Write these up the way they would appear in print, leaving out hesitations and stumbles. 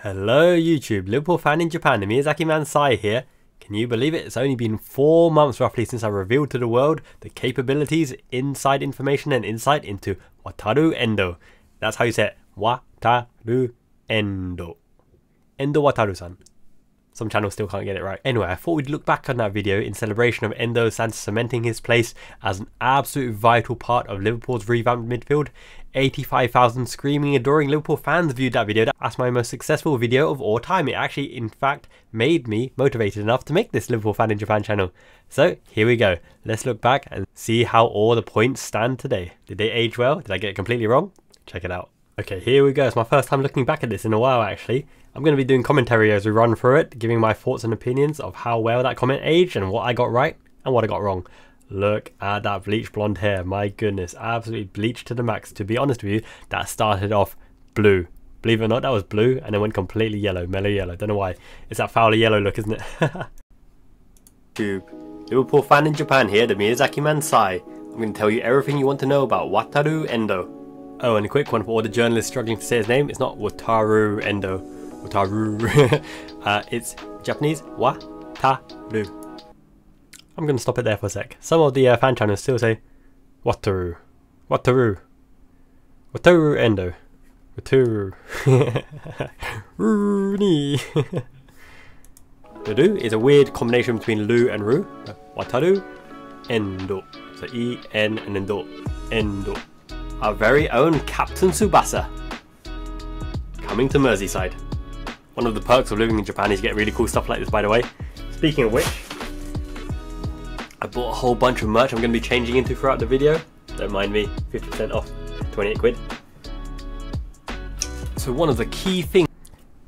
Hello YouTube, Liverpool fan in Japan, the Miyazaki man Sai here. Can you believe it? It's only been 4 months roughly since I revealed to the world the capabilities, inside information and insight into Wataru Endo. That's how you say it, Wataru Endo. Endo Wataru-san. Some channels still can't get it right. Anyway, I thought we'd look back on that video in celebration of Endo-san cementing his place as an absolute vital part of Liverpool's revamped midfield. 85,000 screaming, adoring Liverpool fans viewed that video. That's my most successful video of all time. It actually, in fact, made me motivated enough to make this Liverpool fan in Japan channel. So here we go. Let's look back and see how all the points stand today. Did they age well? Did I get it completely wrong? Check it out. Okay, here we go. It's my first time looking back at this in a while, actually. I'm going to be doing commentary as we run through it, giving my thoughts and opinions of how well that comment aged and what I got right and what I got wrong. Look at that bleached blonde hair. My goodness, absolutely bleached to the max. To be honest with you, that started off blue. Believe it or not, that was blue and then went completely yellow, mellow yellow. Don't know why. It's that Fowler yellow look, isn't it? Tube. Liverpool fan in Japan here, the Miyazaki man Sai. I'm going to tell you everything you want to know about Wataru Endo. Oh, and a quick one for all the journalists struggling to say his name. It's not Wataru Endo. Wataru. It's Japanese Wataru. I'm going to stop it there for a sec. Some of the fan channels still say Wataru. Wataru. Wataru Endo. Wataru. Rooney. The do is a weird combination between Lu and Ru. Wataru Endo. So E-N and then do. Endo. Our very own Captain Tsubasa. Coming to Merseyside. One of the perks of living in Japan is you get really cool stuff like this, by the way. Speaking of which, I bought a whole bunch of merch I'm going to be changing into throughout the video. Don't mind me, 50% off, 28 quid. So one of the key things,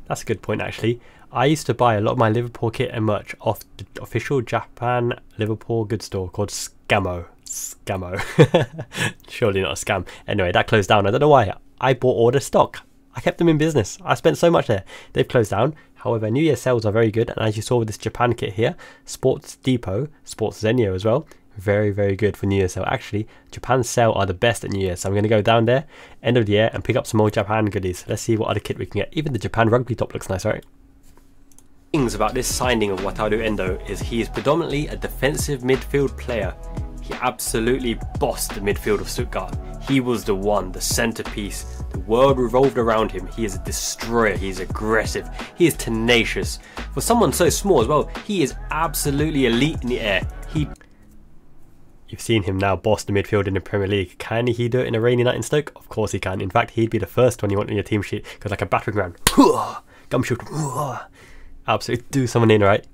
that's a good point actually, I used to buy a lot of my Liverpool kit and merch off the official Japan Liverpool goods store called Scamo. Surely not a scam. Anyway, that closed down. I don't know why. I bought all the stock. I kept them in business. I spent so much there. They've closed down. However, New Year sales are very good. And as you saw with this Japan kit here, Sports Depot, Sports Zenio as well, very, very good for New Year sale. Actually, Japan's sale are the best at New Year. So I'm going to go down there, end of the year, and pick up some more Japan goodies. Let's see what other kit we can get. Even the Japan rugby top looks nice, right? Things about this signing of Wataru Endo is he is predominantly a defensive midfield player. He absolutely bossed the midfield of Stuttgart. He was the one, the centerpiece. The world revolved around him. He is a destroyer. He is aggressive. He is tenacious. For someone so small as well, he is absolutely elite in the air. You've seen him now boss the midfield in the Premier League. Can he do it in a rainy night in Stoke? Of course he can. In fact, he'd be the first one you want on your team sheet because like a battering ram. Gumshoot. Absolutely do someone in, right?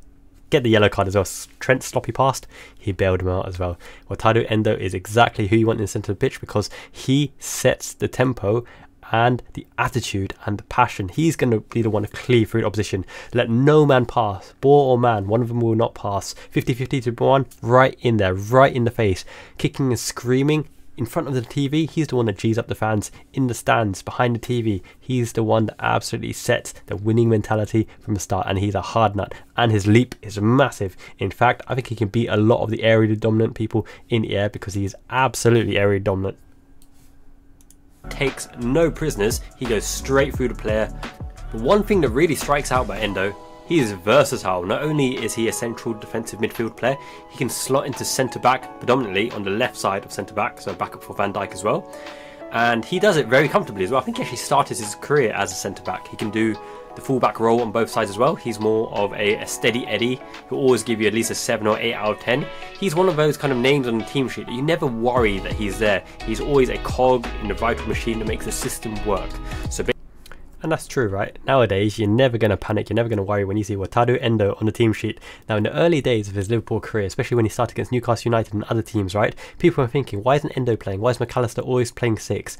Get the yellow card as well. Trent sloppy past, he bailed him out as well. Wataru Endo is exactly who you want in the centre of the pitch because he sets the tempo and the attitude and the passion. He's going to be the one to cleave through the opposition. Let no man pass. Ball or man, one of them will not pass. 50-50 to one, right in there, right in the face. Kicking and screaming. In front of the TV, he's the one that G's up the fans. In the stands, behind the TV, he's the one that absolutely sets the winning mentality from the start. And he's a hard nut. And his leap is massive. In fact, I think he can beat a lot of the aerially dominant people in the air because he is absolutely aerially dominant. Takes no prisoners. He goes straight through the player. But one thing that really strikes out by Endo, he is versatile. Not only is he a central defensive midfield player, he can slot into centre-back, predominantly on the left side of centre-back, so backup for Van Dijk as well. And he does it very comfortably as well. I think he actually started his career as a centre-back. He can do the full-back role on both sides as well. He's more of a steady Eddie, who'll always give you at least a 7 or 8 out of 10. He's one of those kind of names on the team sheet that you never worry that he's there. He's always a cog in the vital machine that makes the system work. And that's true, right? Nowadays, you're never going to panic, you're never going to worry when you see Wataru Endo on the team sheet. Now, in the early days of his Liverpool career, especially when he started against Newcastle United and other teams, right? People were thinking, why isn't Endo playing? Why is McAllister always playing 6?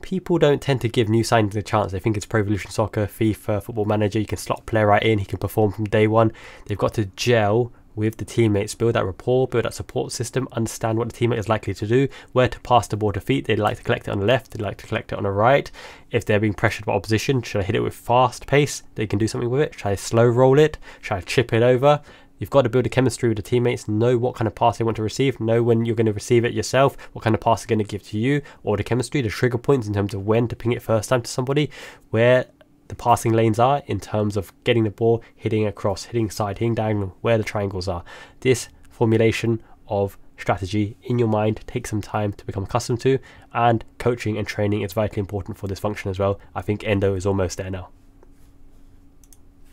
People don't tend to give new signings a chance. They think it's Pro Evolution Soccer, FIFA, Football Manager. You can slot a player right in, he can perform from day one. They've got to gel with the teammates, build that rapport, build that support system, understand what the teammate is likely to do, where to pass the ball to feet. They like to collect it on the left, they like to collect it on the right. If they're being pressured by opposition, should I hit it with fast pace? They can do something with it. Should I slow roll it? Should I chip it over? You've got to build a chemistry with the teammates, know what kind of pass they want to receive, know when you're going to receive it yourself, what kind of pass they're going to give to you, or the chemistry, the trigger points in terms of when to ping it first time to somebody, where the passing lanes are in terms of getting the ball, hitting across, hitting side, hitting diagonal, where the triangles are. This formulation of strategy in your mind takes some time to become accustomed to, and coaching and training is vitally important for this function as well. I think Endo is almost there now.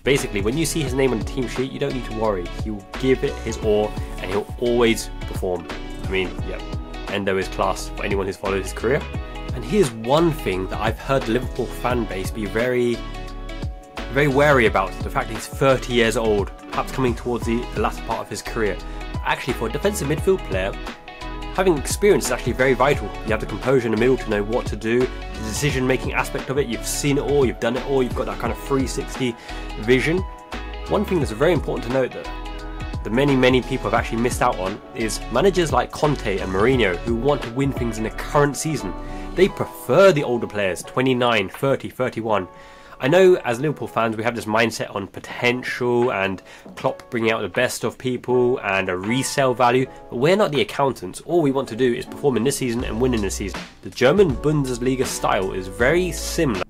Basically, when you see his name on the team sheet, you don't need to worry. He'll give it his all and he'll always perform. I mean, yeah, Endo is class for anyone who's followed his career. And here's one thing that I've heard the Liverpool fan base be very wary about: the fact that he's 30 years old, perhaps coming towards the latter part of his career. Actually, for a defensive midfield player, having experience is actually very vital. You have the composure in the middle to know what to do, the decision-making aspect of it. You've seen it all, you've done it all, you've got that kind of 360 vision. One thing that's very important to note that many people have actually missed out on is managers like Conte and Mourinho, who want to win things in the current season. They prefer the older players, 29, 30, 31. I know as Liverpool fans we have this mindset on potential and Klopp bringing out the best of people and a resale value, but we're not the accountants. All we want to do is perform in this season and win in this season. The German Bundesliga style is very similar.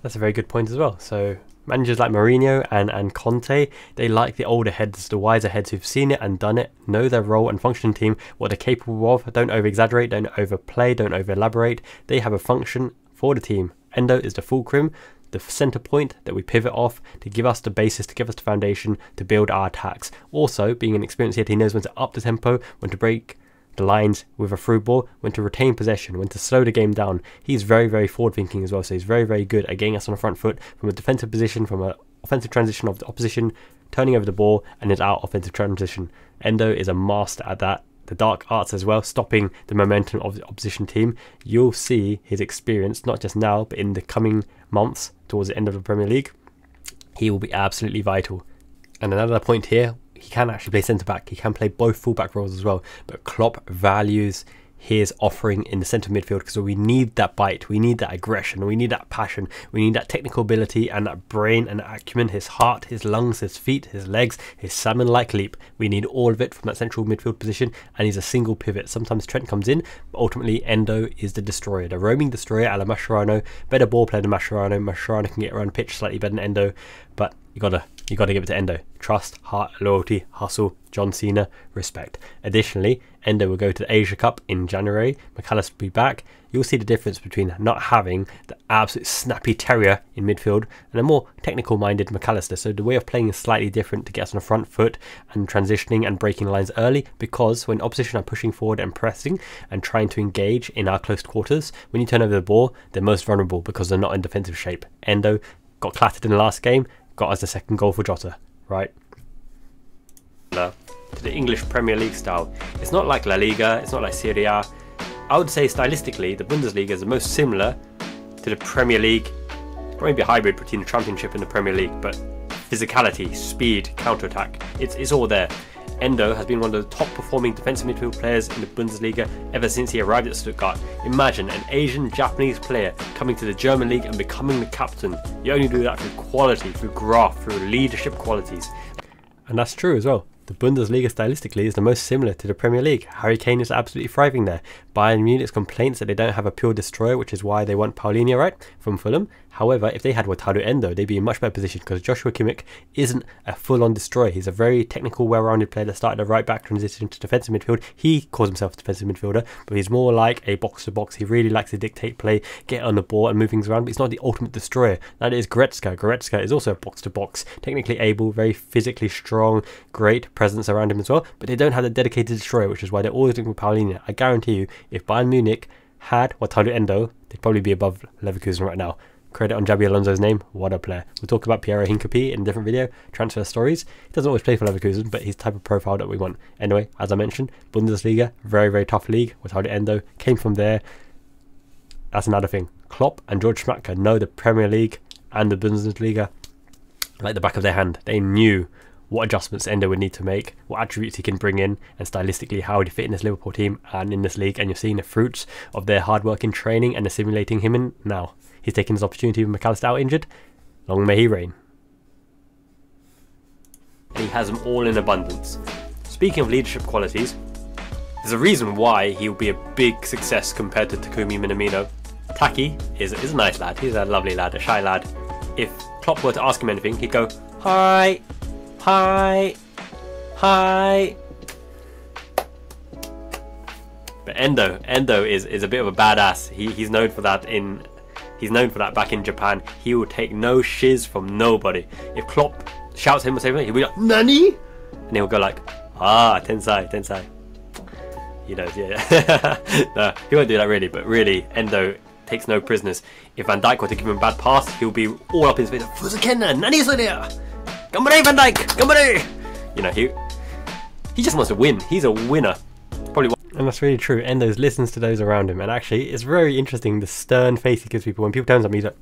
That's a very good point as well. So managers like Mourinho and Conte, they like the older heads, the wiser heads who've seen it and done it, know their role and function in the team, what they're capable of. Don't over-exaggerate, don't overplay, don't over-elaborate. They have a function for the team. Endo is the fulcrum, the centre point that we pivot off to give us the basis, to give us the foundation to build our attacks. Also, being an experienced hitter, he knows when to up the tempo, when to break the lines with a through ball, when to retain possession, when to slow the game down. He's very forward thinking as well, so he's very good at getting us on the front foot from a defensive position, from an offensive transition of the opposition, turning over the ball, and is out offensive transition. Endo is a master at that. The dark arts as well, stopping the momentum of the opposition team. You'll see his experience, not just now, but in the coming months towards the end of the Premier League. He will be absolutely vital. And another point here, he can actually play centre-back. He can play both full-back roles as well. But Klopp values his offering in the centre midfield because we need that bite, we need that aggression, we need that passion, we need that technical ability and that brain and acumen, his heart, his lungs, his feet, his legs, his salmon-like leap. We need all of it from that central midfield position, and he's a single pivot. Sometimes Trent comes in, but ultimately Endo is the destroyer, the roaming destroyer a la Mascherano. Better ball player than Mascherano. Mascherano can get around the pitch slightly better than Endo, but you gotta give it to Endo. Trust, heart, loyalty, hustle, John Cena, respect. Additionally, Endo will go to the Asia Cup in January. McAllister will be back. You'll see the difference between not having the absolute snappy terrier in midfield and a more technical-minded McAllister. So the way of playing is slightly different to get us on the front foot and transitioning and breaking lines early, because when opposition are pushing forward and pressing and trying to engage in our close quarters, when you turn over the ball, they're most vulnerable because they're not in defensive shape. Endo got clattered in the last game, got us the second goal for Jota, right? To the English Premier League style. It's not like La Liga, it's not like Serie A. I would say stylistically the Bundesliga is the most similar to the Premier League. Probably be a hybrid between the Championship and the Premier League, but physicality, speed, counter-attack, it's all there. Endo has been one of the top performing defensive midfield players in the Bundesliga ever since he arrived at Stuttgart. Imagine an Asian Japanese player coming to the German league and becoming the captain. You only do that through quality, through graft, through leadership qualities. And that's true as well. The Bundesliga stylistically is the most similar to the Premier League. Harry Kane is absolutely thriving there. Bayern Munich's complaints that they don't have a pure destroyer, which is why they want Paulinho, right, from Fulham. However, if they had Wataru Endo, they'd be in a much better position because Joshua Kimmich isn't a full-on destroyer. He's a very technical, well-rounded player that started a right-back transition to defensive midfield. He calls himself a defensive midfielder, but he's more like a box-to-box. He really likes to dictate play, get on the ball and move things around, but he's not the ultimate destroyer. That is Goretzka. Goretzka is also a box-to-box, technically able, very physically strong, great presence around him as well, but they don't have the dedicated destroyer, which is why they're always looking for Paulinho. I guarantee you, if Bayern Munich had Wataru Endo, they'd probably be above Leverkusen right now. Credit on Xabi Alonso's name, what a player. We'll talk about Piero Hincapié in a different video, transfer stories. He doesn't always play for Leverkusen, but he's the type of profile that we want. Anyway, as I mentioned, Bundesliga, very tough league. Wataru Endo came from there. That's another thing. Klopp and George Schmadtke know the Premier League and the Bundesliga like the back of their hand. They knew what adjustments Endo would need to make, what attributes he can bring in, and stylistically how he'd fit in this Liverpool team and in this league. And you're seeing the fruits of their hard work in training and assimilating him in now. He's taking his opportunity with McAllister out injured. Long may he reign. He has them all in abundance. Speaking of leadership qualities, there's a reason why he'll be a big success compared to Takumi Minamino. Taki is a nice lad. He's a lovely lad, a shy lad. if Klopp were to ask him anything, he'd go, hi, hi, hi. But Endo is a bit of a badass. He's known for that back in Japan. He will take no shiz from nobody. If Klopp shouts him or something, he'll be like, Nani? And he'll go like, ah, tensai, tensai. He knows, yeah. No, he won't do that really, but really, Endo takes no prisoners. If Van Dijk were to give him a bad pass, he'll be all up in his face. Fuzakenna, Nani soria? Gambare Van Dijk, gambare! You know, he just wants to win. He's a winner. Probably. And that's really true. Endo listens to those around him, and actually, it's very interesting the stern face he gives people. When people tell him something, he's like,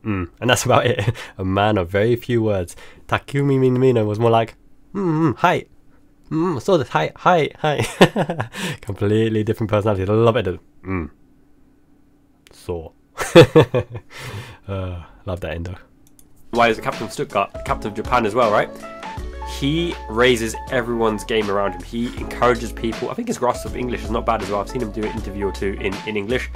and that's about it. A man of very few words. Takumi Minamino was more like, hi. So this, hi. Completely different personality. I love it. So. Love that Endo. Why is the captain of Stuttgart, captain of Japan as well, right? He raises everyone's game around him. He encourages people. I think his grasp of English is not bad as well. I've seen him do an interview or two in English.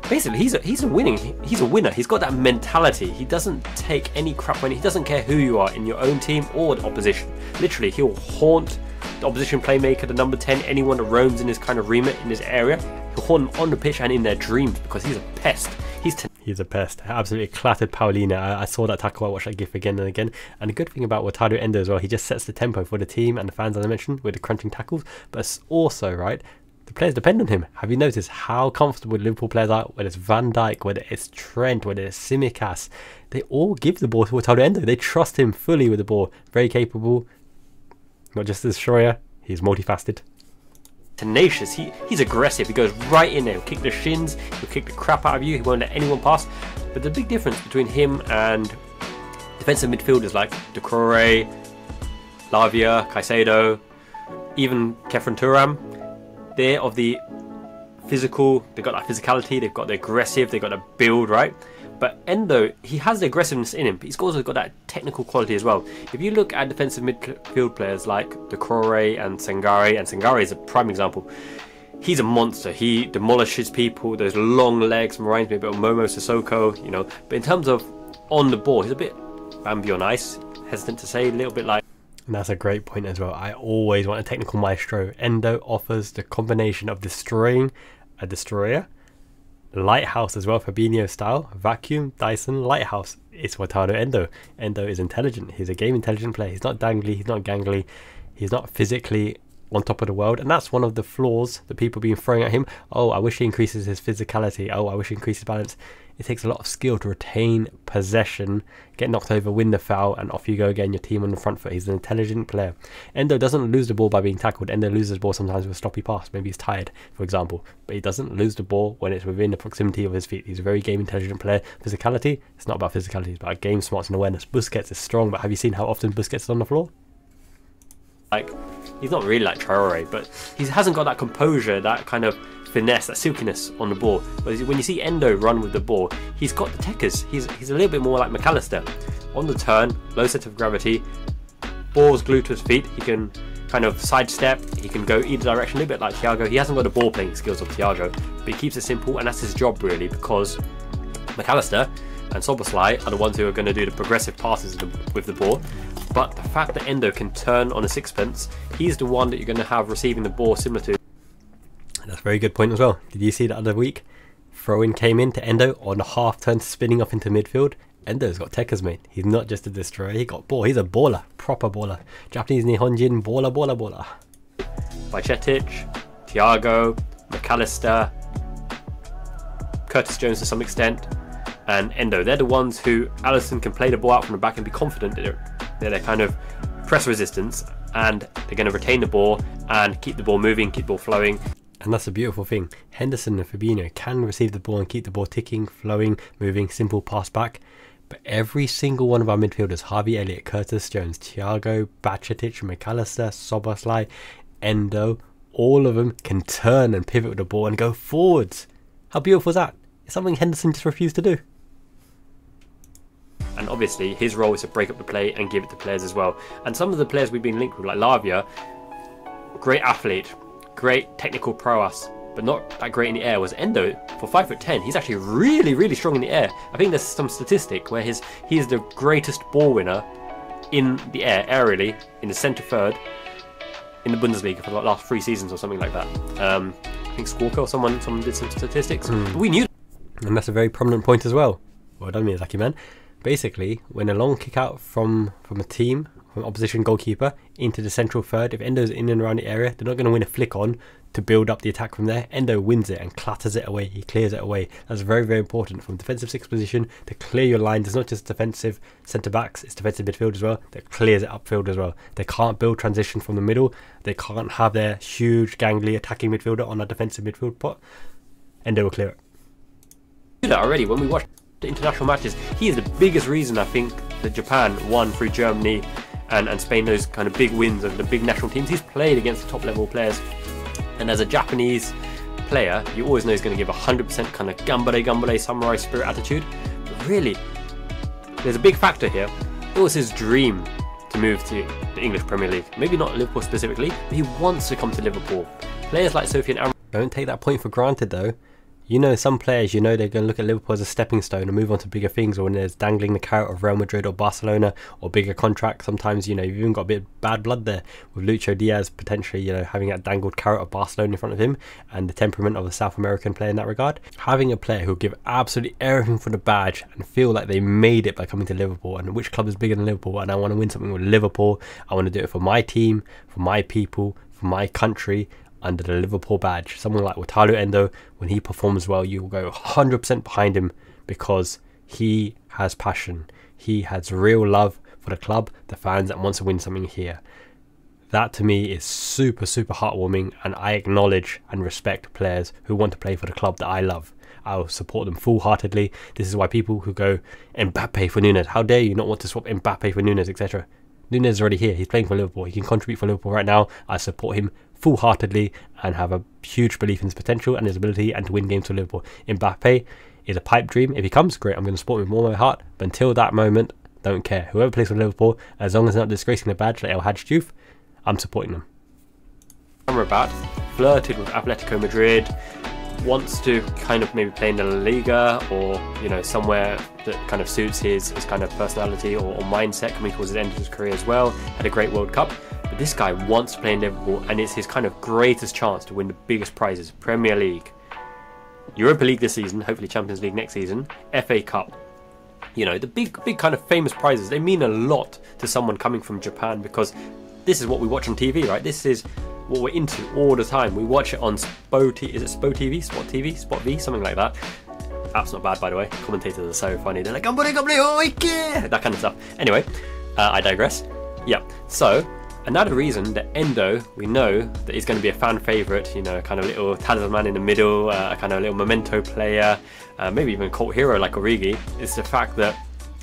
Basically, he's a winner. He's got that mentality. He doesn't take any crap when he doesn't care who you are in your own team or the opposition. Literally, he'll haunt the opposition playmaker, the number 10, anyone that roams in his kind of remit in his area. He'll haunt them on the pitch and in their dreams because he's a pest. He's a pest. Absolutely clattered Paulina. I saw that tackle. I watched that gif again and again. And the good thing about Wataru Endo as well, he just sets the tempo for the team and the fans, as I mentioned, with the crunching tackles. But it's also, right, the players depend on him. Have you noticed how comfortable Liverpool players are? Whether it's Van Dijk, whether it's Trent, whether it's Tsimikas, they all give the ball to Wataru Endo. They trust him fully with the ball. Very capable. Not just a destroyer, he's multifaceted. Tenacious, he's aggressive. He goes right in there. He'll kick the shins, he'll kick the crap out of you. He won't let anyone pass. But the big difference between him and defensive midfielders like De Crore, Lavia, Caicedo, even Kefren Turam, they're of the physical. They've got that physicality. They've got the aggressive. They've got the build, right? But Endo, he has the aggressiveness in him, but he's also got that technical quality as well. If you look at defensive midfield players like De Crore and Sangare is a prime example. He's a monster. He demolishes people. Those long legs reminds me a bit of Momo Sissoko, you know. But in terms of on the ball, he's a bit Bambi on ice. Hesitant to say, a little bit like. And that's a great point as well. I always want a technical maestro. Endo offers the combination of destroying a destroyer, lighthouse as well, Fabinho style, vacuum, Dyson, lighthouse. It's Wataru Endo. Endo is intelligent. He's a game intelligent player. He's not dangly, he's not gangly, he's not physically on top of the world, and that's one of the flaws that people have been throwing at him. Oh, I wish he increases his physicality. Oh, I wish he increases balance. It takes a lot of skill to retain possession, get knocked over, win the foul, and off you go again, your team on the front foot. He's an intelligent player. Endo doesn't lose the ball by being tackled. Endo loses the ball sometimes with a sloppy pass. Maybe he's tired, for example. But he doesn't lose the ball when it's within the proximity of his feet. He's a very game intelligent player. Physicality, it's not about physicality, it's about game smarts and awareness. Busquets is strong, but have you seen how often Busquets is on the floor? Like, he's not really like Traore, but he hasn't got that composure, that kind of finesse, that silkiness on the ball. But when you see Endo run with the ball, he's got the techers. He's a little bit more like McAllister. On the turn, low centre of gravity, ball's glued to his feet. He can kind of sidestep, he can go either direction, a little bit like Thiago. He hasn't got the ball playing skills of Thiago, but he keeps it simple, and that's his job really, because McAllister and Szoboszlai are the ones who are going to do the progressive passes with the ball. But the fact that Endo can turn on a sixpence, he's the one that you're going to have receiving the ball similar to. That's a very good point as well. Did you see the other week? Throw-in came in to Endo on a half turn, spinning off into midfield. Endo's got techers, mate. He's not just a destroyer, he got ball. He's a baller, proper baller. Japanese Nihonjin, baller. Bajcetic, Thiago, McAllister, Curtis Jones to some extent, and Endo. They're the ones who Alisson can play the ball out from the back and be confident that they're kind of press resistance, and they're going to retain the ball and keep the ball moving, keep the ball flowing. And that's a beautiful thing. Henderson and Fabinho can receive the ball and keep the ball ticking, flowing, moving, simple pass back. But every single one of our midfielders, Harvey Elliott, Curtis Jones, Thiago, Bajcetic, McAllister, Szoboszlai, Endo, all of them can turn and pivot with the ball and go forwards. How beautiful is that? It's something Henderson just refused to do. And obviously his role is to break up the play and give it to players as well. And some of the players we've been linked with, like Lavia, great athlete, great technical prowess, but not that great in the air, was Endo. For 5'10", he's actually really, really strong in the air. I think there's some statistic where he is the greatest ball winner in the air, aerially, in the centre third, in the Bundesliga for the last 3 seasons or something like that. I think Squawker or someone did some statistics. But we knew. And that's a very prominent point as well. Well done, Miyazaki man. Basically, when a long kick out from a team, from opposition goalkeeper into the central third, if Endo's in and around the area, they're not going to win a flick on to build up the attack from there. Endo wins it and clatters it away. He clears it away. That's very, very important from defensive 6 position to clear your lines. It's not just defensive centre backs, it's defensive midfield as well that clears it upfield as well. They can't build transition from the middle. They can't have their huge gangly attacking midfielder on a defensive midfield pot. Endo will clear it. Do that already when we watch the international matches. He is the biggest reason I think that Japan won through Germany and Spain, those kind of big wins of the big national teams. He's played against the top level players, and as a Japanese player you always know he's going to give 100% kind of gambare samurai spirit attitude. But really, there's a big factor here. It was his dream to move to the English Premier League. Maybe not Liverpool specifically, but he wants to come to Liverpool. Players like Sofian Amrabat don't take that point for granted though. You know, some players, you know, they're going to look at Liverpool as a stepping stone and move on to bigger things, or when there's dangling the carrot of Real Madrid or Barcelona or bigger contracts. Sometimes, you know, you've even got a bit of bad blood there with Lucho Diaz potentially, you know, having that dangled carrot of Barcelona in front of him, and the temperament of a South American player in that regard. Having a player who'll give absolutely everything for the badge and feel like they made it by coming to Liverpool, and which club is bigger than Liverpool, and I want to win something with Liverpool, I want to do it for my team, for my people, for my country, under the Liverpool badge. Someone like Wataru Endo, when he performs well, you will go 100% behind him because he has passion. He has real love for the club, the fans that wants to win something here. That to me is super, super heartwarming, and I acknowledge and respect players who want to play for the club that I love. I will support them full-heartedly. This is why people who go Mbappe for Nunes, how dare you not want to swap Mbappe for Nunes, etc. Nunes is already here. He's playing for Liverpool. He can contribute for Liverpool right now. I support him full-heartedly and have a huge belief in his potential and his ability and to win games for Liverpool. Mbappe is a pipe dream. If he comes, great. I'm going to support him with all my heart. But until that moment, don't care. Whoever plays for Liverpool, as long as they're not disgracing the badge like El Hadj Diouf, I'm supporting them. Amrabat flirted with Atletico Madrid, wants to kind of maybe play in the La Liga, or you know, somewhere that kind of suits his kind of personality or mindset coming towards the end of his career as well. Had a great World Cup, but this guy wants to play in Liverpool, and it's his kind of greatest chance to win the biggest prizes: Premier League, Europa League this season, hopefully Champions League next season, FA Cup. You know, the big kind of famous prizes. They mean a lot to someone coming from Japan, because this is what we watch on TV, right? This is what we're into all the time. We watch it on Spot TV, Spot V, something like that. That's not bad, by the way. Commentators are so funny. They're like, that kind of stuff. Anyway, I digress. Yeah, so another reason that Endo, we know that he's going to be a fan favourite, you know, kind of little talisman in the middle, a kind of little memento player, maybe even cult hero like Origi, is the fact that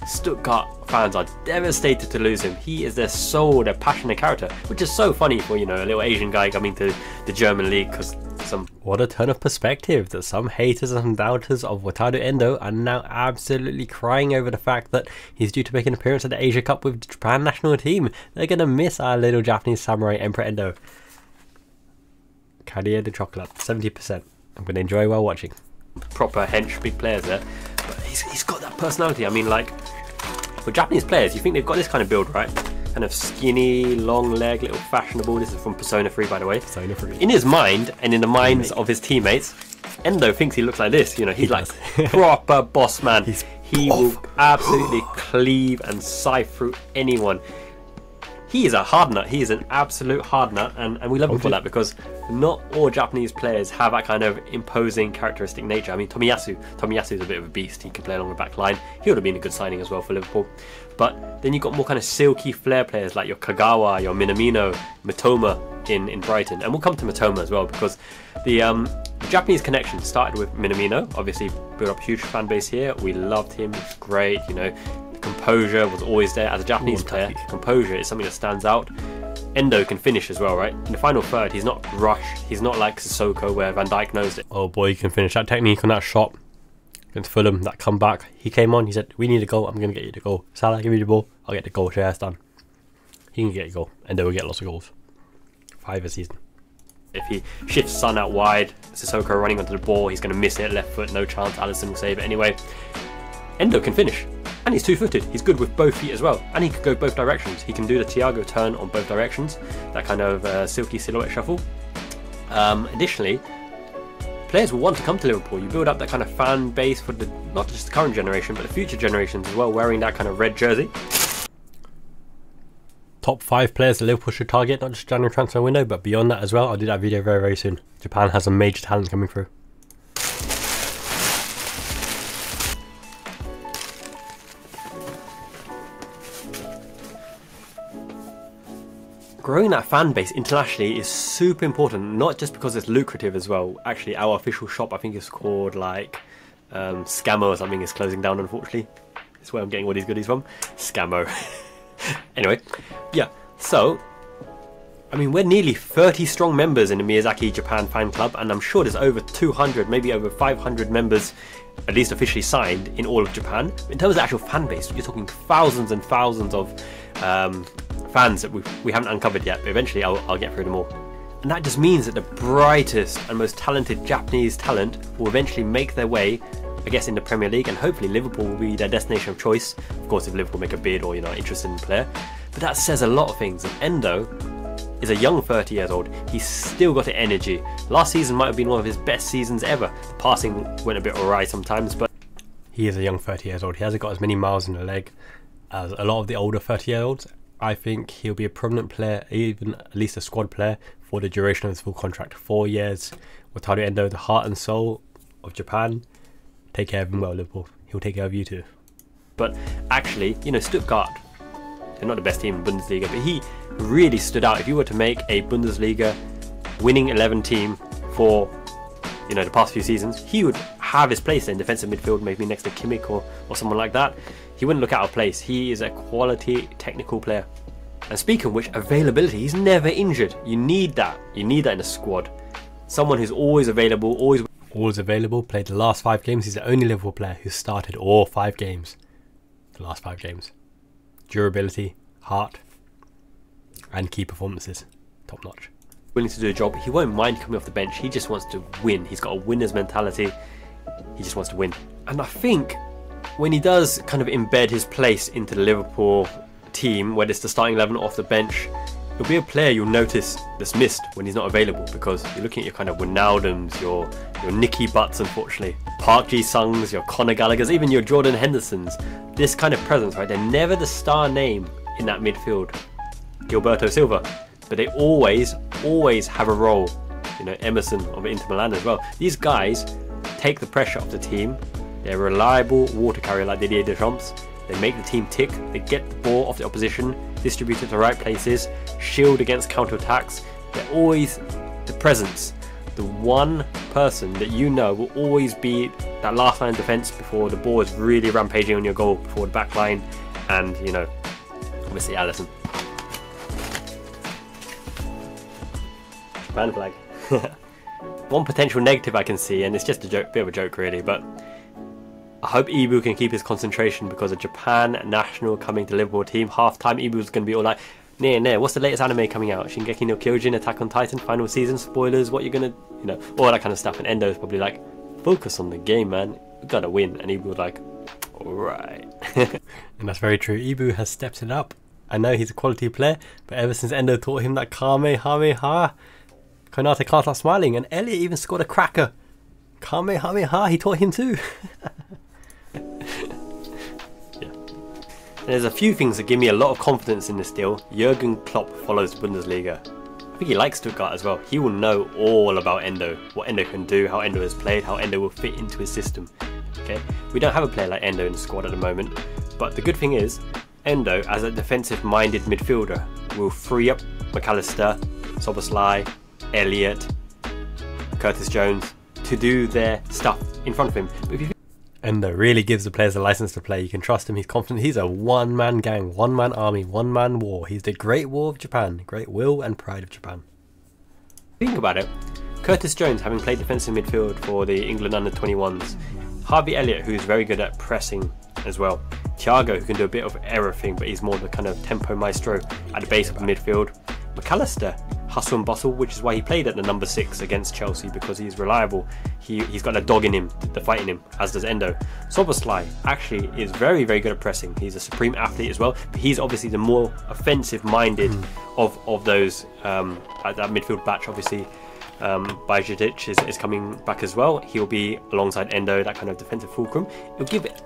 Stuttgart fans are devastated to lose him. He is their soul, their passionate character, which is so funny for, you know, a little Asian guy coming to the German league, because some... What a turn of perspective that some haters and some doubters of Wataru Endo are now absolutely crying over the fact that he's due to make an appearance at the Asia Cup with the Japan national team. They're going to miss our little Japanese samurai Emperor Endo. Carrier de chocolate, 70%. I'm going to enjoy while watching. Proper hench, big players there. But he's got that personality. I mean, like, for Japanese players, you think they've got this kind of build, right? Kind of skinny, long leg, little fashionable. This is from Persona 3, by the way. Persona 3. In his mind, and in the minds of his teammates, Endo thinks he looks like this. You know, he's like proper boss man. He will absolutely cleave and scythe through anyone. He is a hard nut. He is an absolute hard nut, and we love him for that, because not all Japanese players have that kind of imposing characteristic nature. I mean, Tomiyasu is a bit of a beast. He can play along the back line. He would have been a good signing as well for Liverpool. But then you've got more kind of silky flair players like your Kagawa, your Minamino, Mitoma in Brighton. And we'll come to Mitoma as well, because the Japanese connection started with Minamino. Obviously, built up a huge fan base here. We loved him. It's great, you know. Composure was always there. As a Japanese player, composure is something that stands out. Endo can finish as well, right? In the final third, he's not rushed. He's not like Sissoko where Van Dijk knows it. Oh boy, he can finish. That technique on that shot against Fulham, that comeback. He came on, he said, we need a goal, I'm going to get you the goal. Salah, give me the ball, I'll get the goal. Share done. He can get a goal. Endo will get lots of goals. 5 a season. If he shifts Son out wide, Sissoko running onto the ball, he's going to miss it, left foot, no chance, Alisson will save it anyway. Endo can finish, and he's two-footed, he's good with both feet as well, and he can go both directions. He can do the Thiago turn on both directions, that kind of silky silhouette shuffle. Additionally, players will want to come to Liverpool. You build up that kind of fan base for the, not just the current generation, but the future generations as well, wearing that kind of red jersey. Top 5 players that Liverpool should target, not just January transfer window, but beyond that as well. I'll do that video very, very soon. Japan has some major talent coming through. Growing that fan base internationally is super important, not just because it's lucrative as well. Actually, our official shop, I think it's called like Scammo or something, is closing down, unfortunately. That's where I'm getting all these goodies from. Scammo. Anyway, yeah, so, I mean, we're nearly 30 strong members in the Miyazaki Japan fan club, and I'm sure there's over 200, maybe over 500 members, at least officially signed, in all of Japan. In terms of the actual fan base, you're talking thousands and thousands of fans that we haven't uncovered yet, but eventually I'll get through them all. And that just means that the brightest and most talented Japanese talent will eventually make their way, I guess, in the Premier League, and hopefully Liverpool will be their destination of choice. Of course, if Liverpool make a bid or, you know, interested in the player. But that says a lot of things. And Endo is a young 30 years old. He's still got the energy. Last season might have been one of his best seasons ever. The passing went a bit awry sometimes, but he is a young 30 years old. He hasn't got as many miles in the leg as a lot of the older 30-year-olds. I think he'll be a prominent player, even at least a squad player, for the duration of his full contract. 4 years. Wataru Endo, the heart and soul of Japan. Take care of him well, Liverpool. He'll take care of you too. But actually, you know, Stuttgart, they're not the best team in Bundesliga, but he really stood out. If you were to make a Bundesliga winning 11 team for, you know, the past few seasons, he would have his place in defensive midfield, maybe next to Kimmich or someone like that. He wouldn't look out of place. He is a quality technical player. And speaking of which, availability, he's never injured. You need that. You need that in a squad. Someone who's always available, always available, played the last 5 games. He's the only Liverpool player who started all 5 games. The last 5 games. Durability, heart, and key performances. Top notch. Willing to do a job. He won't mind coming off the bench. He just wants to win. He's got a winner's mentality. He just wants to win. And I think when he does kind of embed his place into the Liverpool team, whether it's the starting 11 or off the bench, he'll be a player you'll notice that's missed when he's not available, because you're looking at your kind of Wijnaldums, your Nicky Butts, unfortunately, Park Ji-sungs, your Conor Gallaghers, even your Jordan Hendersons. This kind of presence, right? They're never the star name in that midfield. Gilberto Silva, but they always have a role. You know, Emerson of Inter Milan as well. These guys take the pressure off the team. They're a reliable water carrier like Didier Deschamps. They make the team tick. They get the ball off the opposition, distribute it to the right places, shield against counter-attacks. They're always the presence. The one person that you know will always be that last line of defence before the ball is really rampaging on your goal, before the back line, and, you know, obviously Alisson. Japan flag. One potential negative I can see, and it's just a joke, bit of a joke really, but I hope Ibu can keep his concentration, because a Japan national coming to Liverpool team, half-time Ibu's going to be all like, nah, what's the latest anime coming out? Shingeki no Kyojin, Attack on Titan, final season, spoilers, what you're going to, you know, all that kind of stuff. And Endo's probably like, focus on the game, man, we got to win. And Ibu was like, alright. And that's very true. Ibu has stepped it up. I know he's a quality player, but ever since Endo taught him that Kamehameha, Konate can't stop smiling, and Elliot even scored a cracker. Kamehameha, he taught him too. Yeah. There's a few things that give me a lot of confidence in this deal. Jurgen Klopp follows the Bundesliga. I think he likes Stuttgart as well. He will know all about Endo, what Endo can do, how Endo has played, how Endo will fit into his system. Okay, we don't have a player like Endo in the squad at the moment, but the good thing is, Endo, as a defensive-minded midfielder, will free up McAllister, Szoboszlai, Elliot, Curtis Jones to do their stuff in front of him. But if you Endo really gives the players a license to play. You can trust him. He's confident. He's a one-man gang, one-man army, one-man war. He's the Great War of Japan, great will and pride of Japan. Think about it. Curtis Jones, having played defensive midfield for the England under-21s. Harvey Elliott, who's very good at pressing as well. Thiago, who can do a bit of everything, but he's more the kind of tempo maestro at the base of the midfield. McAllister, hustle and bustle, which is why he played at the number 6 against Chelsea, because he's reliable. He's got a dog in him, the fight in him, as does Endo. Szoboszlai actually is very, very good at pressing. He's a supreme athlete as well, but he's obviously the more offensive-minded of those at that midfield batch. Obviously, Bajcetic is coming back as well. He'll be alongside Endo, that kind of defensive fulcrum. It'll give it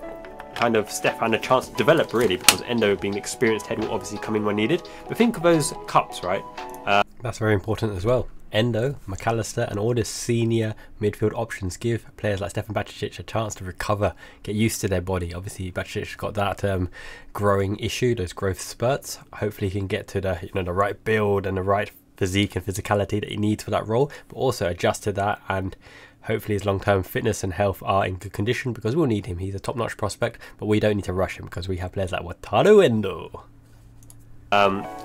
kind of Stefan a chance to develop, really, because Endo, being the experienced head, will obviously come in when needed. But think of those cups, right? That's very important as well. Endo, McAllister and all the senior midfield options give players like Stefan Bajcetic a chance to recover, get used to their body. Obviously Bajcetic's got that growing issue, those growth spurts. Hopefully he can get to the the right build and the right physique and physicality that he needs for that role, but also adjust to that, and hopefully his long-term fitness and health are in good condition, because we'll need him. He's a top-notch prospect, but we don't need to rush him because we have players like Wataru Endo.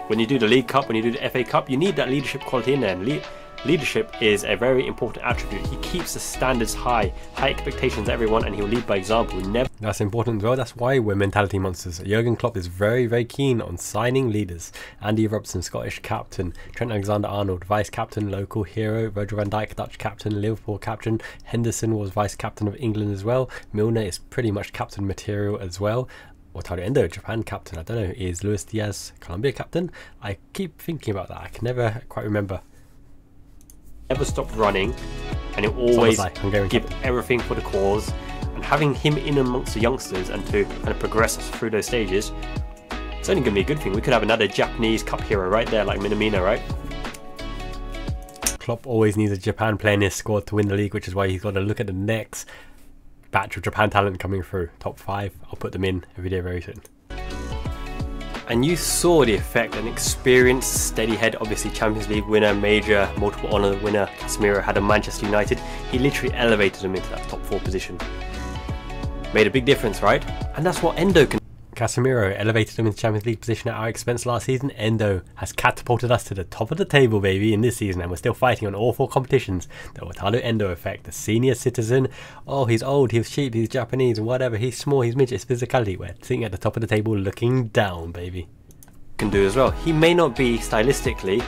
When you do the League Cup, when you do the FA Cup, you need that leadership quality in there. And leadership is a very important attribute. He keeps the standards high expectations of everyone, and he'll lead by example. That's important as well. That's why we're mentality monsters. Jurgen Klopp is very, very keen on signing leaders. Andy Robertson, Scottish captain. Trent Alexander-Arnold, vice captain, local hero. Virgil van Dijk, Dutch captain, Liverpool captain. Henderson was vice captain of England as well. Milner is pretty much captain material as well. Wataru Endo, Japan captain. I don't know, is Luis Diaz Colombia captain? I keep thinking about that. I can never quite remember. Never stop running, and he'll always give everything for the cause. And having him in amongst the youngsters and to kind of progress us through those stages, it's only going to be a good thing. We could have another Japanese cup hero right there, like Minamino, right? Klopp always needs a Japan player in his squad to win the league, which is why he's got to look at the next batch of Japan talent coming through. Top 5, I'll put them in every day very soon. And you saw the effect. An experienced, steady head, obviously Champions League winner, major, multiple honour winner. Casemiro had a Manchester United. He literally elevated him into that top 4 position. Made a big difference, right? And that's what Endo can. Casemiro elevated him into Champions League position at our expense last season. Endo has catapulted us to the top of the table, baby, in this season, and we're still fighting on all 4 competitions. The Wataru Endo effect, the senior citizen. Oh, he's old, he's cheap, he's Japanese, whatever, he's small, he's midget, it's physicality. We're sitting at the top of the table looking down, baby. Can do as well. He may not be stylistically,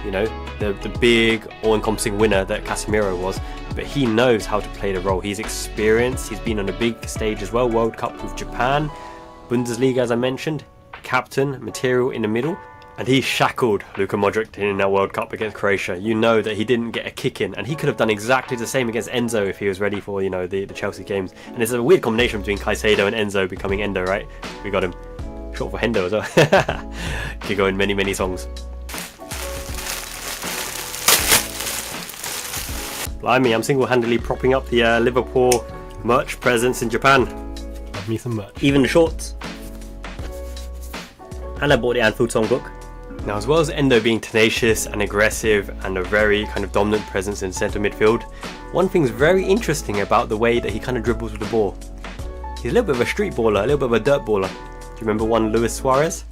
the big all-encompassing winner that Casemiro was, but he knows how to play the role. He's experienced, he's been on a big stage as well, World Cup with Japan, Bundesliga, as I mentioned, captain material in the middle, and he shackled Luka Modric in that World Cup against Croatia. You know that he didn't get a kick in, and he could have done exactly the same against Enzo if he was ready for the Chelsea games. And it's a weird combination between Caicedo and Enzo becoming Endo, right? We got him short for Hendo as well. Could go in many, many songs. Blimey, I'm single-handedly propping up the Liverpool merch presence in Japan. Love me some merch. Even the shorts. And I bought the Anfield songbook. Now, as well as Endo being tenacious and aggressive and a very kind of dominant presence in centre midfield, one thing's very interesting about the way that he kind of dribbles with the ball. He's a little bit of a street baller, a little bit of a dirt baller. Do you remember one Luis Suarez?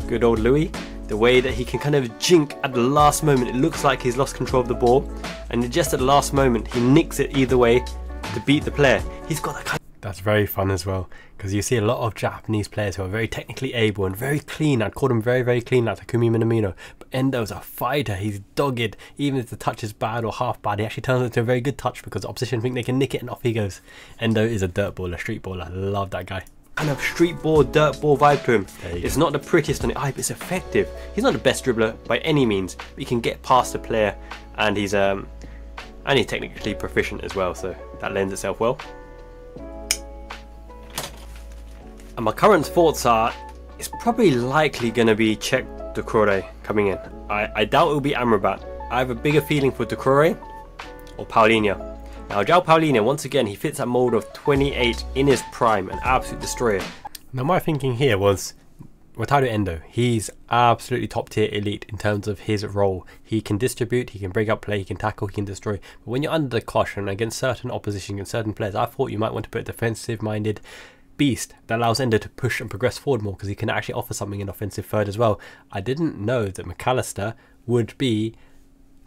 Good old Louis. The way that he can kind of jink at the last moment. It looks like he's lost control of the ball, and just at the last moment he nicks it either way to beat the player. He's got that kind of... That's very fun as well, because you see a lot of Japanese players who are very technically able and very clean. I'd call them very, very clean, like Takumi Minamino. But Endo's a fighter. He's dogged. Even if the touch is bad or half bad, he actually turns it into a very good touch because the opposition think they can nick it, and off he goes. Endo is a dirt baller, street baller. I love that guy. Kind of street ball, dirt ball vibe to him. It's not the prettiest on the eye, but it's effective. He's not the best dribbler by any means, but he can get past the player, and he's technically proficient as well, so that lends itself well. And my current thoughts are, it's probably likely going to be Czech Doucouré coming in. I doubt it will be Amrabat. I have a bigger feeling for Doucouré or Paulinho. Now, João Paulinho, once again, he fits that mould of 28 in his prime, an absolute destroyer. Now, my thinking here was Wataru Endo. He's absolutely top tier elite in terms of his role. He can distribute, he can break up play, he can tackle, he can destroy. But when you're under the caution against certain opposition and certain players, I thought you might want to put a defensive-minded beast that allows Endo to push and progress forward more, because he can actually offer something in offensive third as well. I didn't know that McAllister would be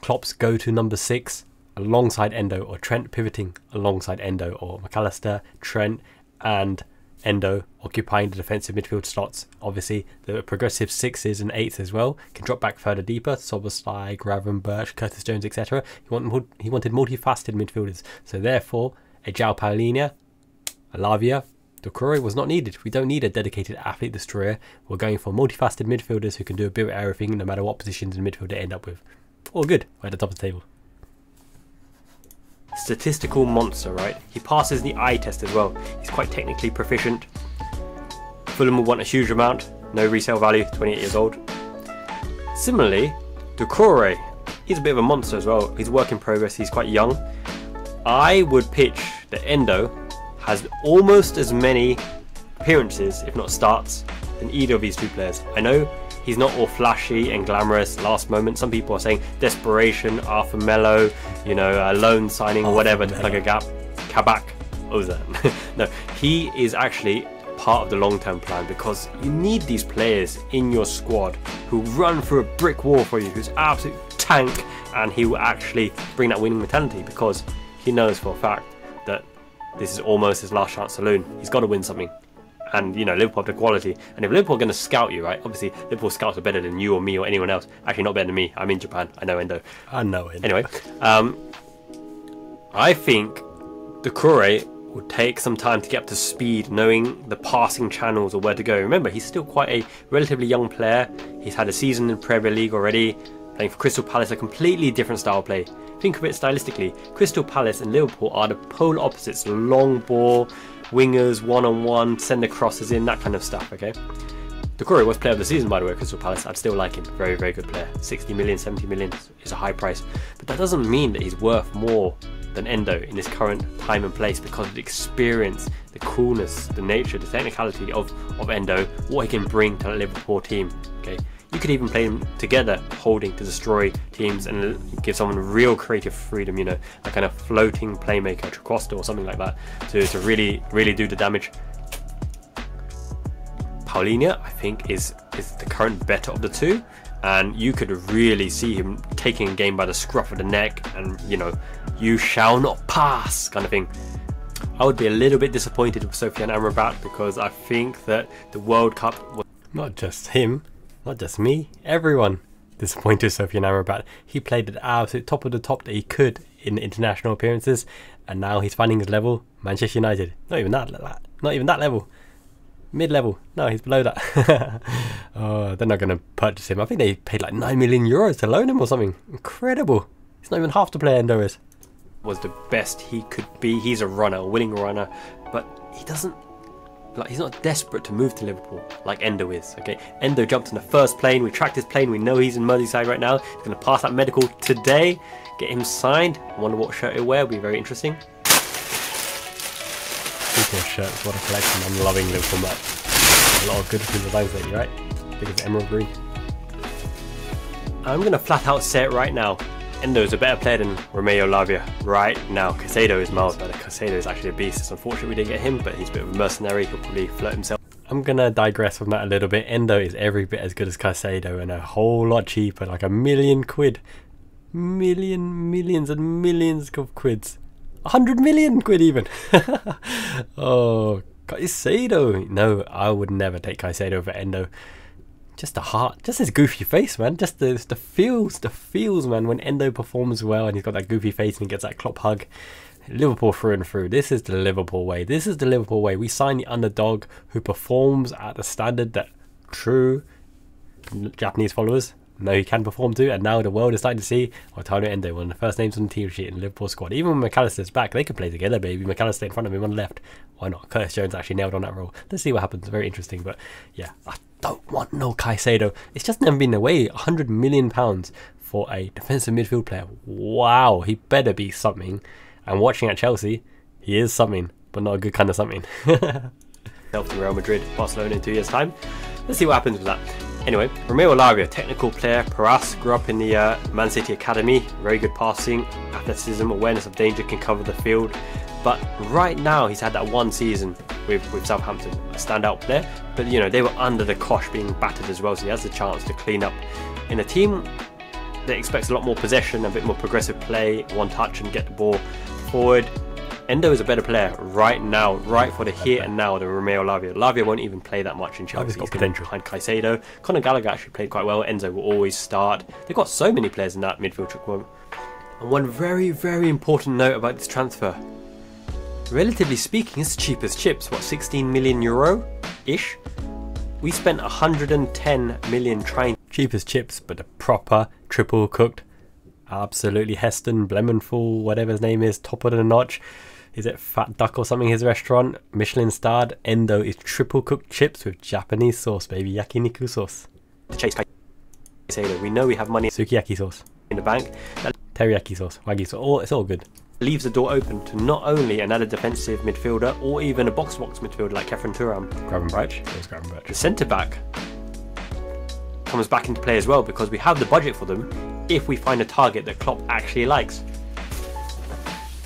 Klopp's go-to number 6 alongside Endo, or Trent pivoting alongside Endo, or McAllister, Trent and Endo occupying the defensive midfield slots. Obviously, the progressive 6s and 8s as well can drop back further deeper. Soboslai, Gravenberch, Curtis Jones, etc. He wanted multifaceted midfielders. So therefore, a João Paulinho, a Lavia, Doucouré was not needed. We don't need a dedicated athlete destroyer. We're going for multifaceted midfielders who can do a bit of everything no matter what positions in midfield they end up with. All good. We're at the top of the table. Statistical monster, right? He passes the eye test as well. He's quite technically proficient. Fulham will want a huge amount. No resale value, 28 years old. Similarly, Doucouré, he's a bit of a monster as well. He's a work in progress, he's quite young. I would pitch that Endo has almost as many appearances, if not starts, than either of these two players. I know he's not all flashy and glamorous last moment. Some people are saying desperation, Arthur Melo, you know, a loan signing or whatever to plug a gap. Kabak Oza. No, he is actually part of the long-term plan, because you need these players in your squad who run through a brick wall for you, who's absolute tank, and he will actually bring that winning mentality, because he knows for a fact that this is almost his last chance saloon. He's got to win something. And, you know, Liverpool have the quality. And if Liverpool are going to scout you, right? Obviously, Liverpool scouts are better than you or me or anyone else. Actually, not better than me. I'm in Japan. I know Endo. I know Endo. Anyway, I think Doucouré will take some time to get up to speed, knowing the passing channels or where to go. Remember, he's still quite a relatively young player. He's had a season in Premier League already, playing for Crystal Palace, a completely different style of play. Think of it stylistically. Crystal Palace and Liverpool are the polar opposites. Long ball, wingers, one-on-one, send the crosses in, that kind of stuff, okay? Doucouré was player of the season, by the way, Crystal Palace. I'd still like him. Very, very good player. 60 million, 70 million is a high price. But that doesn't mean that he's worth more than Endo in his current time and place, because of the experience, the coolness, the nature, the technicality of Endo, what he can bring to the Liverpool team, okay? You could even play them together, holding to destroy teams and give someone real creative freedom, you know, a kind of floating playmaker, Tricosta or something like that, to really, really do the damage. Paulinho, I think, is the current better of the two, and you could really see him taking a game by the scruff of the neck and, you know, you shall not pass kind of thing. I would be a little bit disappointed with Sofiane Amrabat, because I think that the World Cup was not just him, not just me, everyone disappointed Sofiane Amrabat. He played at the absolute top of the top that he could in international appearances, and now he's finding his level. Manchester United, not even that level. Mid-level. No, he's below that. Oh, they're not going to purchase him. I think they paid like 9 million euros to loan him or something. Incredible. He's not even half the player Endo is. Was the best he could be. He's a runner, a winning runner, but he doesn't, like, he's not desperate to move to Liverpool like Endo is, okay? Endo jumped in the first plane. We tracked his plane. We know he's in Merseyside right now. He's going to pass that medical today, get him signed. I wonder what shirt he'll wear. It'll be very interesting. Speaking of shirts, what a collection. I'm loving Liverpool merch. A lot of good designs lately, right? I think it's emerald green. I'm going to flat out say it right now. Endo is a better player than Romeo Lavia right now. Caicedo is miles better. Caicedo is actually a beast. It's unfortunate we didn't get him, but he's a bit of a mercenary. He'll probably flirt himself. I'm going to digress on that a little bit. Endo is every bit as good as Caicedo and a whole lot cheaper, like £1 million. Millions and millions of quids. 100 million quid even. Oh, Caicedo. No, I would never take Caicedo over Endo. Just the heart, just his goofy face, man. Just the feels, man. When Endo performs well and he's got that goofy face and he gets that Klopp hug. Liverpool through and through. This is the Liverpool way. This is the Liverpool way. We sign the underdog who performs at the standard that true Japanese followers know he can perform to, and now the world is starting to see Wataru Endo, one of the first names on the team sheet in the Liverpool squad. Even when McAllister's back, they could play together, baby. McAllister in front of him on the left. Why not? Curtis Jones actually nailed on that role. Let's see what happens. Very interesting, but yeah, I don't want no Caicedo. It's just never been away. £100 million for a defensive midfield player. Wow, he better be something. And watching at Chelsea, he is something, but not a good kind of something. Helped Real Madrid, Barcelona in 2 years' time. Let's see what happens with that. Anyway, Romeo Lavia, technical player, Paras, grew up in the Man City Academy, very good passing, athleticism, awareness of danger, can cover the field. But right now, he's had that one season with Southampton, a standout player. But, you know, they were under the cosh being battered as well, so he has the chance to clean up. In a team that expects a lot more possession, a bit more progressive play, one touch and get the ball forward, Endo is a better player right now, right for the here and now, than Romeo Lavia. Lavia won't even play that much in Chelsea. He's got potential behind Caicedo. Conor Gallagher actually played quite well. Enzo will always start. They've got so many players in that midfield trick. And one very, very important note about this transfer. Relatively speaking, it's cheap as chips. What, 16 million euro-ish? We spent 110 million trying. Cheap as chips, but a proper triple cooked. Absolutely Heston, Blumenthal, whatever his name is, top of the notch. Is it Fat Duck or something, his restaurant? Michelin starred. Endo is triple cooked chips with Japanese sauce, baby. Yakiniku sauce. To chase Caicedo. We know we have money. Sukiyaki sauce in the bank. Teriyaki sauce, wagyu sauce, it's all good. Leaves the door open to not only another defensive midfielder or even a box-to-box midfielder like Kefren Turam. Gravenberch. The centre-back comes back into play as well because we have the budget for them if we find a target that Klopp actually likes.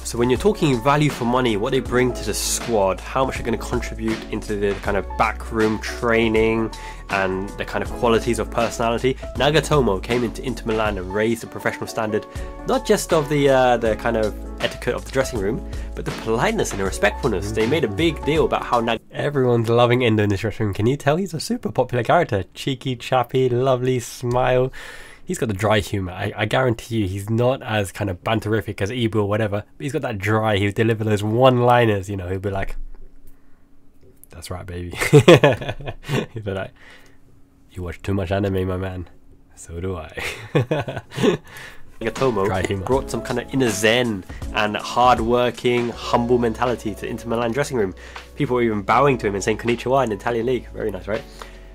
So when you're talking value for money, what they bring to the squad, how much they're going to contribute into the kind of backroom training and the kind of qualities of personality, Nagatomo came into Inter Milan and raised the professional standard, not just of the kind of etiquette of the dressing room, but the politeness and the respectfulness. They made a big deal about how everyone's loving Endo in this dressing room. Can you tell he's a super popular character? Cheeky, chappy, lovely smile. He's got the dry humour. I guarantee you he's not as kind of banterific as Ibu or whatever, but he's got that dry, he'll deliver those one-liners, you know, he'll be like, that's right, baby. He'll be like, you watch too much anime, my man. So do I. Nagatomo brought some kind of inner zen and hard-working, humble mentality to Inter Milan dressing room. People were even bowing to him and saying konnichiwa in the Italian league. Very nice, right?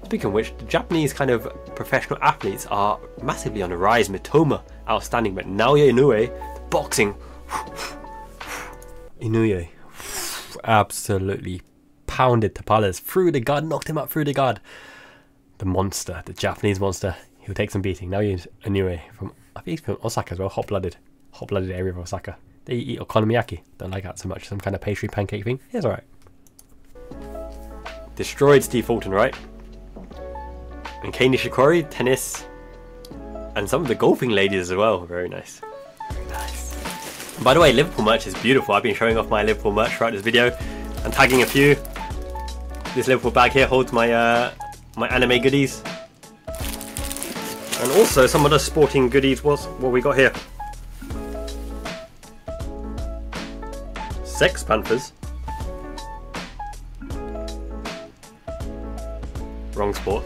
Speaking of which, the Japanese kind of professional athletes are massively on the rise. Mitoma, outstanding, but Naoya Inoue, the boxing. Inoue, absolutely pounded Tapales through the guard, knocked him out through the guard. The monster, the Japanese monster, he'll take some beating. Naoya Inoue, from, I think he's from Osaka as well, hot-blooded area of Osaka. They eat okonomiyaki, don't like that so much, some kind of pastry pancake thing. He's alright. Destroyed Steve Fulton, right? And Kei Nishikori, tennis, and some of the golfing ladies as well. Very nice. Very nice. And by the way, Liverpool merch is beautiful. I've been showing off my Liverpool merch throughout this video and tagging a few. This Liverpool bag here holds my my anime goodies, and also some of the sporting goodies. What we got here? Sex Panthers. Wrong sport.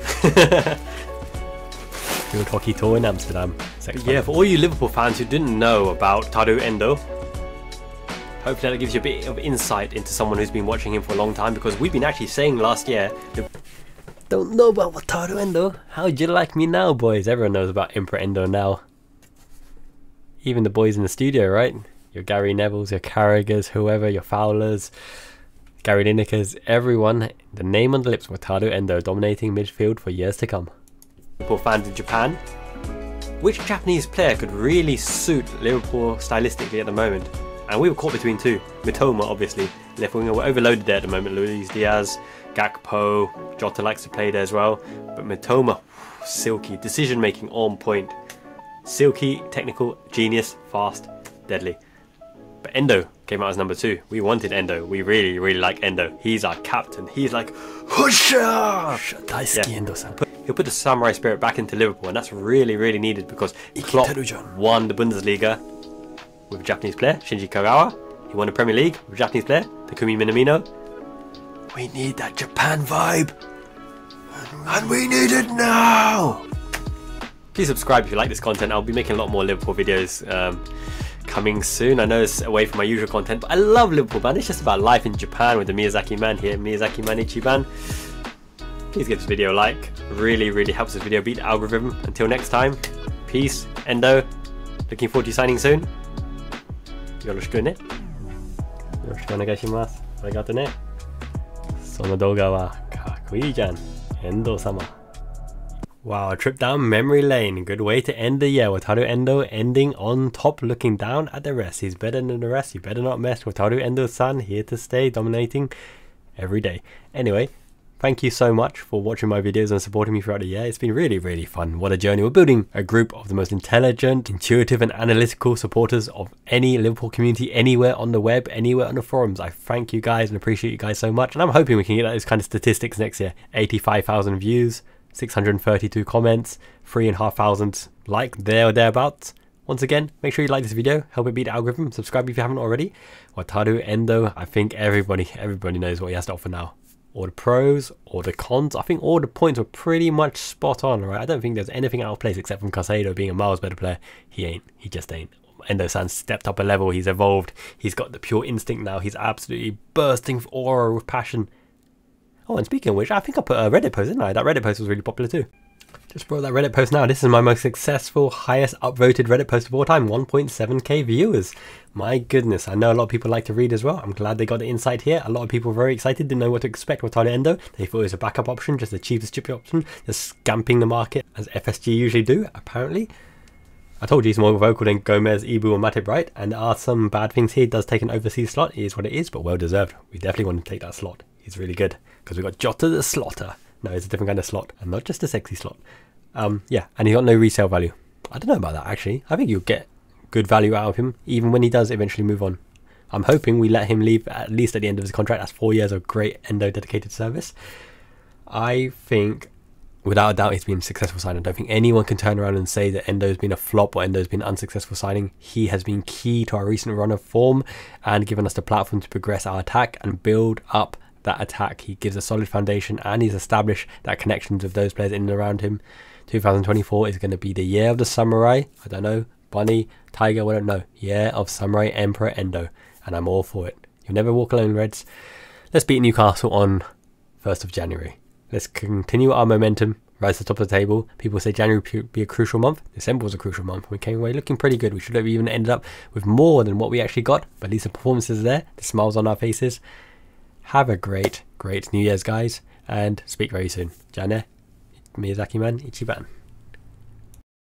Field hockey tour in Amsterdam. Yeah, for all you Liverpool fans who didn't know about Wataru Endo, hopefully that gives you a bit of insight into someone who's been watching him for a long time, because we've been actually saying last year, don't know about Wataru Endo. How'd you like me now, boys? Everyone knows about Emperor Endo now. Even the boys in the studio, right? Your Gary Nevilles, your Carragers, whoever, your Fowlers, Gary Lineker's, everyone, the name on the lips, Wataru Endo, dominating midfield for years to come. Liverpool fans in Japan, which Japanese player could really suit Liverpool stylistically at the moment? And we were caught between two. Mitoma, obviously, left winger, we're overloaded there at the moment. Luis Diaz, Gakpo, Jota likes to play there as well. But Mitoma, silky, decision making on point. Silky, technical, genius, fast, deadly. But Endo came out as number 2. We wanted Endo. We really, really like Endo. He's our captain. He's like, Husha! Endo-san. He'll put the samurai spirit back into Liverpool, and that's really, really needed, because Klopp won the Bundesliga with a Japanese player, Shinji Kagawa. He won the Premier League with a Japanese player, Takumi Minamino. We need that Japan vibe, and we need it now! Please subscribe if you like this content. I'll be making a lot more Liverpool videos coming soon. I know it's away from my usual content, but I love Liverpool, man. It's just about life in Japan with the Miyazaki man here, Miyazaki man Ichiban. Please give this video a like. Really, really helps this video beat the algorithm. Until next time, peace. Endo, looking forward to signing soon. Yoroshiku ne. Yoroshiku onegaishimasu. Arigato ne. その動画はかっこいいじゃん。Endo sama. Wow, a trip down memory lane. Good way to end the year. Wataru Endo ending on top, looking down at the rest. He's better than the rest. You better not mess. Wataru Endo-san here to stay, dominating every day. Anyway, thank you so much for watching my videos and supporting me throughout the year. It's been really, really fun. What a journey. We're building a group of the most intelligent, intuitive and analytical supporters of any Liverpool community anywhere on the web, anywhere on the forums. I thank you guys and appreciate you guys so much. And I'm hoping we can get those kind of statistics next year. 85,000 views, 632 comments, 3,500 like there or thereabouts. Once again, make sure you like this video, help it beat the algorithm, subscribe if you haven't already. Wataru Endo, I think everybody knows what he has to offer now. All the pros, all the cons, I think all the points were pretty much spot on, right? I don't think there's anything out of place except from Caicedo being a miles better player. He just ain't. Endo-san's stepped up a level, he's evolved, he's got the pure instinct now, he's absolutely bursting with aura, with passion. Oh, and speaking of which, I think I put a Reddit post, didn't I? That Reddit post was really popular too. Just brought that Reddit post now. This is my most successful, highest upvoted Reddit post of all time. 1.7k viewers. My goodness, I know a lot of people like to read as well. I'm glad they got the insight here. A lot of people were very excited, didn't know what to expect with Wataru Endo. They thought it was a backup option, just the cheapest chippy option, just scamping the market, as FSG usually do, apparently. I told you he's more vocal than Gomez, Ibu or Matip, right? And there are some bad things here. He does take an overseas slot. It is what it is, but well deserved. We definitely want to take that slot. He's really good. Because we've got Jota the Slotter. No, it's a different kind of slot, and not just a sexy slot. Yeah, and he got no resale value. I don't know about that, actually. I think you'll get good value out of him, even when he does eventually move on. I'm hoping we let him leave at least at the end of his contract. That's 4 years of great Endo dedicated service. I think, without a doubt, he's been a successful signing. I don't think anyone can turn around and say that Endo's been a flop or Endo's been an unsuccessful signing. He has been key to our recent run of form and given us the platform to progress our attack and build up that attack. He gives a solid foundation and he's established that connections with those players in and around him. 2024 is going to be the year of the samurai. I don't know, bunny, tiger, I don't know. Year of samurai emperor Endo, and I'm all for it. You'll never walk alone, Reds. Let's beat Newcastle on 1st of January. Let's continue our momentum, rise to the top of the table. People say January would be a crucial month. December was a crucial month. We came away looking pretty good. We should have even ended up with more than what we actually got, but at least the performances are there, the smiles on our faces. Have a great New Year's, guys, and speak very soon. Jane, Miyazaki-man, Ichiban.